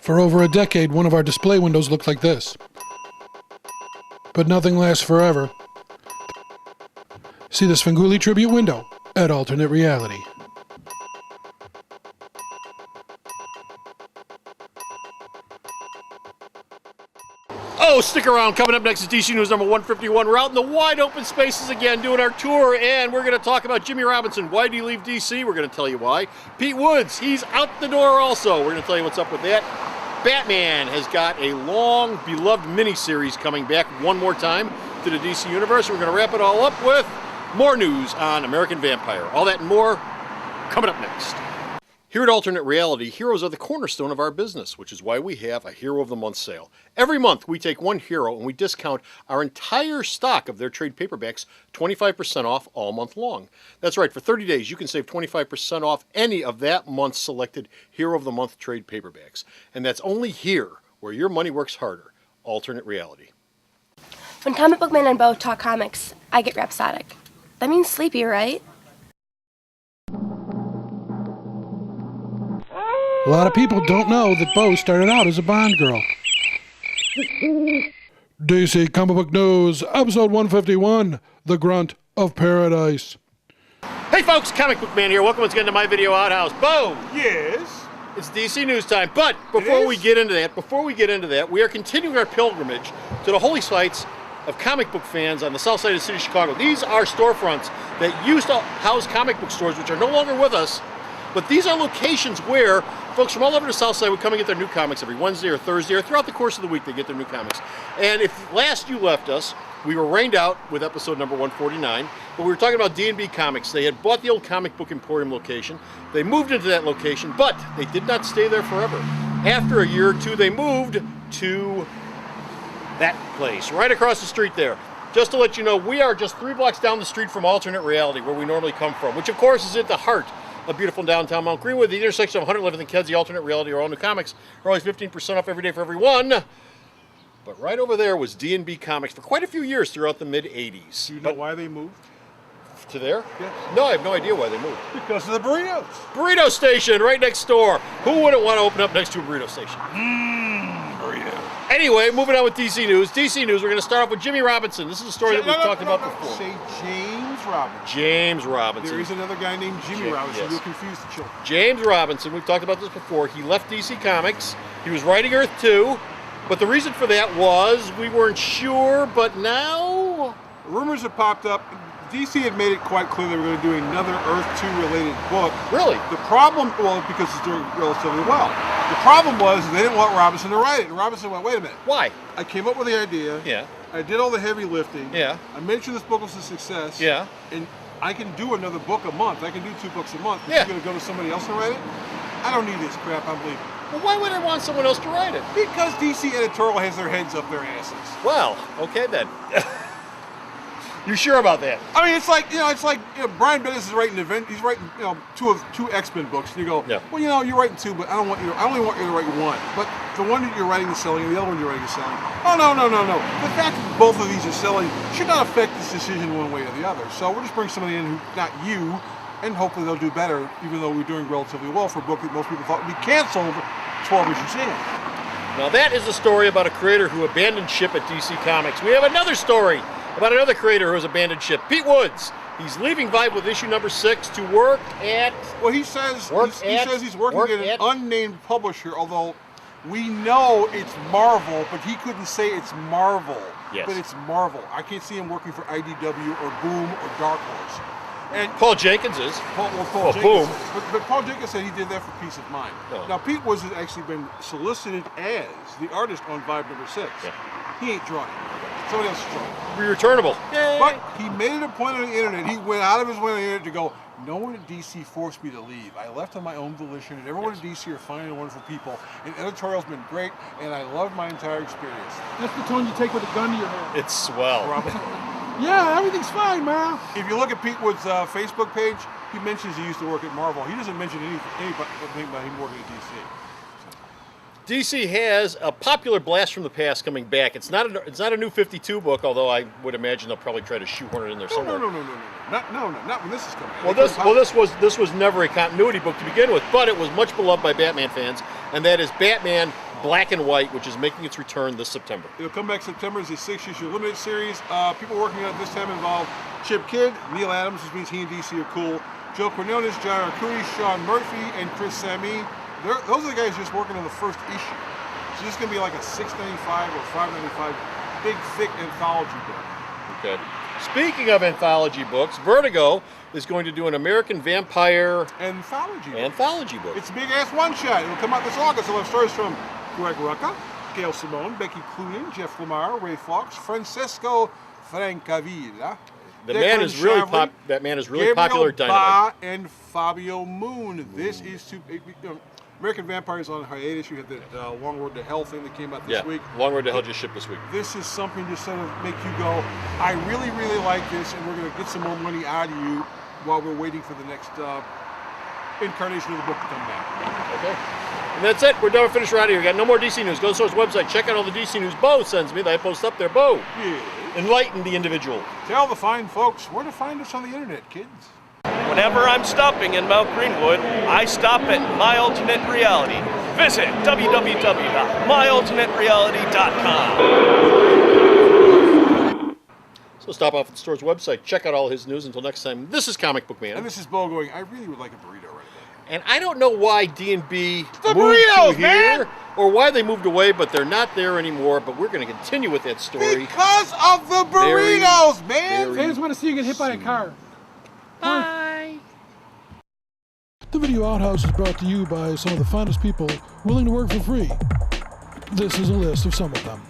For over a decade, one of our display windows looked like this. But nothing lasts forever. See the Svengoolie tribute window at Alternate Reality. Oh, stick around. Coming up next is DC News number 151. We're out in the wide open spaces again doing our tour, and we're going to talk about Jimmy Robinson. Why did he leave DC? We're going to tell you why. Pete Woods, he's out the door also. We're going to tell you what's up with that. Batman has got a long, beloved miniseries coming back one more time to the DC Universe. We're going to wrap it all up with more news on American Vampire. All that and more coming up next. Here at Alternate Reality, heroes are the cornerstone of our business, which is why we have a Hero of the Month sale. Every month, we take one hero and we discount our entire stock of their trade paperbacks 25% off all month long. That's right, for 30 days, you can save 25% off any of that month's selected Hero of the Month trade paperbacks. And that's only here, where your money works harder. Alternate Reality. When Comic Book Man and Bo talk comics, I get rhapsodic. That means sleepy, right? A lot of people don't know that Bo started out as a Bond girl. DC Comic Book News, episode 151, The Grunt of Paradise. Hey folks, Comic Book Man here. Welcome once again to my video outhouse. Bo! Yes? It's DC News time, but before we get into that, we are continuing our pilgrimage to the holy sites of comic book fans on the south side of the city of Chicago. These are storefronts that used to house comic book stores, which are no longer with us, but these are locations where folks from all over the south side would come and get their new comics every Wednesday or Thursday, or throughout the course of the week they get their new comics. And if last you left us, we were rained out with episode number 149, but we were talking about D&B Comics. They had bought the old Comic Book Emporium location. They moved into that location, but they did not stay there forever. After a year or two, they moved to that place, right across the street there. Just to let you know, we are just 3 blocks down the street from Alternate Reality, where we normally come from, which of course is at the heart of beautiful downtown Mount Greenwood, the intersection of 111th and Kedzie. Alternate Reality, or all new comics are always 15% off every day for everyone. But right over there was D&B Comics for quite a few years throughout the mid-'80s. Do you know why they moved? To there? Yes. No, I have no idea why they moved. Because of the burritos. Burrito station right next door. Who wouldn't want to open up next to a burrito station? Burrito. Anyway, moving on with DC News. DC News, we're going to start off with Jimmy Robinson. This is a story that we've talked about before. Say James Robinson. James Robinson. There is another guy named Jimmy Robinson. Yes. You'll confuse the children. James Robinson, we've talked about this before. He left DC Comics. He was writing Earth 2, but the reason for that was we weren't sure, but now... Rumors have popped up. DC had made it quite clear they were going to do another Earth 2 related book. Really? The problem, well, because it's doing relatively well. The problem was they didn't want Robinson to write it. And Robinson went, wait a minute. Why? I came up with the idea. Yeah. I did all the heavy lifting. Yeah. I made sure this book was a success. Yeah. And I can do another book a month. I can do 2 books a month. But Yeah. you're going to go to somebody else and write it? I don't need this crap. I'm leaving. Well, why would I want someone else to write it? Because DC editorial has their heads up their asses. Well, okay then. You sure about that? I mean, it's like Brian Bendis is writing he's writing two X-Men books, and you go, Yeah. well, you're writing 2, but I only want you to write 1. But the one that you're writing is selling, and the other one you're writing is selling. Oh no. The fact that both of these are selling should not affect this decision one way or the other. So we'll just bring somebody in who, not you, and hopefully they'll do better, even though we're doing relatively well for a book that most people thought would be canceled 12 issues in. Now that is a story about a creator who abandoned ship at DC Comics. We have another story about another creator who has abandoned ship. Pete Woods. He's leaving Vibe with issue number 6 to work at... Well, he says he's working at an unnamed publisher, although we know it's Marvel, but he couldn't say it's Marvel. Yes. But it's Marvel. I can't see him working for IDW or Boom or Dark Horse. And Paul Jenkins is. Paul Jenkins. Boom. But Paul Jenkins said he did that for peace of mind. Oh. Now, Pete Woods has actually been solicited as the artist on Vibe number 6. Yeah. He ain't drawing. Somebody else is drawing. Returnable. Yay. But he made it a point on the internet. He went out of his way on the internet to go, no one at DC forced me to leave. I left on my own volition, and everyone at DC are fine and wonderful people. And editorial's been great, and I loved my entire experience. That's the tone you take with a gun to your head. It's swell. Yeah, everything's fine, man. If you look at Pete Wood's Facebook page, he mentions he used to work at Marvel. He doesn't mention anything about him working at DC. DC has a popular blast from the past coming back. It's not a new 52 book, although I would imagine they'll probably try to shoehorn it in there somewhere. No. Not when this is coming. This was never a continuity book to begin with, but it was much beloved by Batman fans, and that is Batman Black and White, which is making its return this September. It'll come back September as a 6-issue limited series. People working on it this time involve Chip Kidd, Neil Adams, which means he and DC are cool, Joe Quinones, John Arcudi, Sean Murphy, and Chris Sammy. Those are the guys just working on the first issue. So this is going to be like a $6.95 or $5.95 big, thick anthology book. Okay. Speaking of anthology books, Vertigo is going to do an American Vampire Anthology book. book. It's a big-ass one-shot. It'll come out this August. It'll have stories from Greg Rucka, Gail Simone, Becky Cloonan, Jeff Lemire, Ray Fox, Francesco Francavilla. That man is really popular at Dynamite. Ba and Fabio Moon. This is American Vampires on hiatus. You had the Long Road to Hell thing that came out this week. Long Road to Hell just shipped this week. This is something to sort of make you go, I really, really like this, and we're going to get some more money out of you while we're waiting for the next incarnation of the book to come back. Okay. And that's it. We're done. We're finished. We're out of here. Got no more DC news. Go to Source website. Check out all the DC news Bo sends me that I post up there. Bo. Yeah. Enlighten the individual. Tell the fine folks where to find us on the internet, kids. Whenever I'm stopping in Mount Greenwood, I stop at My Alternate Reality. Visit www.myalternatereality.com. So stop off at the store's website. Check out all his news. Until next time, this is Comic Book Man. And this is Bo going, I really would like a burrito right now. And I don't know why D&B moved burritos, to here, man! or why they moved away, but they're not there anymore. But we're going to continue with that story. Because of the burritos, man! They just want to see you get hit by a car. Bye. The Video Outhouse is brought to you by some of the finest people willing to work for free. This is a list of some of them.